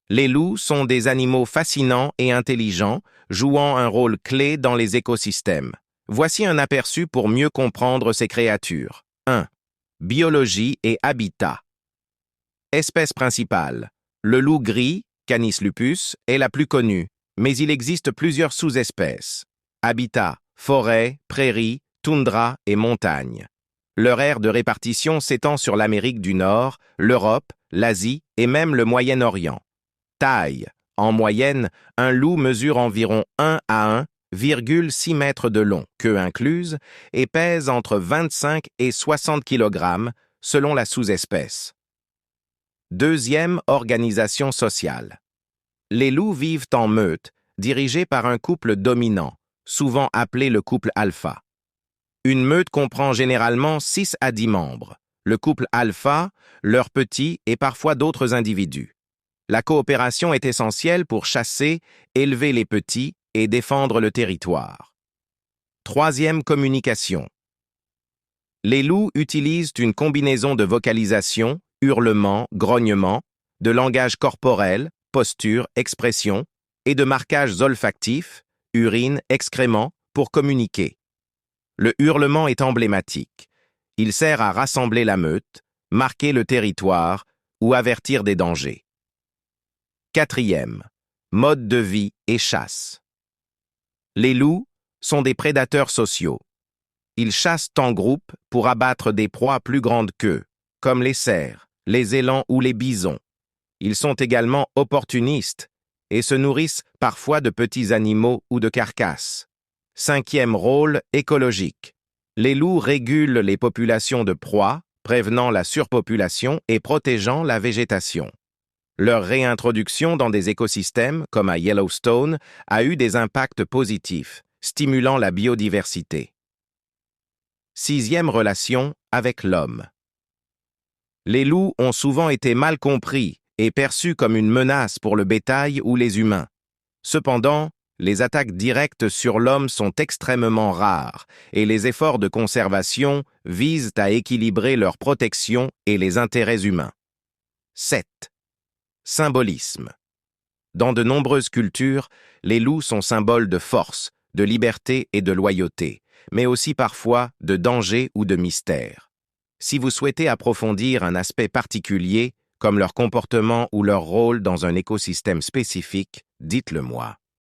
Les loups sont des animaux fascinants et intelligents, jouant un rôle clé dans les écosystèmes. Voici un aperçu pour mieux comprendre ces créatures. 1. Biologie et habitat. Espèce principale. Le loup gris, Canis lupus, est la plus connue, mais il existe plusieurs sous-espèces. Habitat, forêt, prairies, toundra et montagnes. Leur aire de répartition s'étend sur l'Amérique du Nord, l'Europe, l'Asie et même le Moyen-Orient. Taille. En moyenne, un loup mesure environ 1 à 1,6 mètres de long, queue incluse, et pèse entre 25 et 60 kg selon la sous-espèce. Deuxième organisation sociale. Les loups vivent en meute, dirigés par un couple dominant, souvent appelé le couple alpha. Une meute comprend généralement 6 à 10 membres. Le couple alpha, leurs petits et parfois d'autres individus. La coopération est essentielle pour chasser, élever les petits et défendre le territoire. Troisième communication. Les loups utilisent une combinaison de vocalisation, hurlements, grognements, de langage corporel, posture, expression, et de marquages olfactifs, urine, excréments, pour communiquer. Le hurlement est emblématique. Il sert à rassembler la meute, marquer le territoire ou avertir des dangers. Quatrième, mode de vie et chasse. Les loups sont des prédateurs sociaux. Ils chassent en groupe pour abattre des proies plus grandes qu'eux, comme les cerfs, les élans ou les bisons. Ils sont également opportunistes et se nourrissent parfois de petits animaux ou de carcasses. Cinquième rôle écologique. Les loups régulent les populations de proies, prévenant la surpopulation et protégeant la végétation. Leur réintroduction dans des écosystèmes, comme à Yellowstone, a eu des impacts positifs, stimulant la biodiversité. Sixième relation avec l'homme. Les loups ont souvent été mal compris et perçus comme une menace pour le bétail ou les humains. Cependant, les attaques directes sur l'homme sont extrêmement rares et les efforts de conservation visent à équilibrer leur protection et les intérêts humains. 7. Symbolisme. Dans de nombreuses cultures, les loups sont symboles de force, de liberté et de loyauté, mais aussi parfois de danger ou de mystère. Si vous souhaitez approfondir un aspect particulier, comme leur comportement ou leur rôle dans un écosystème spécifique, dites-le moi.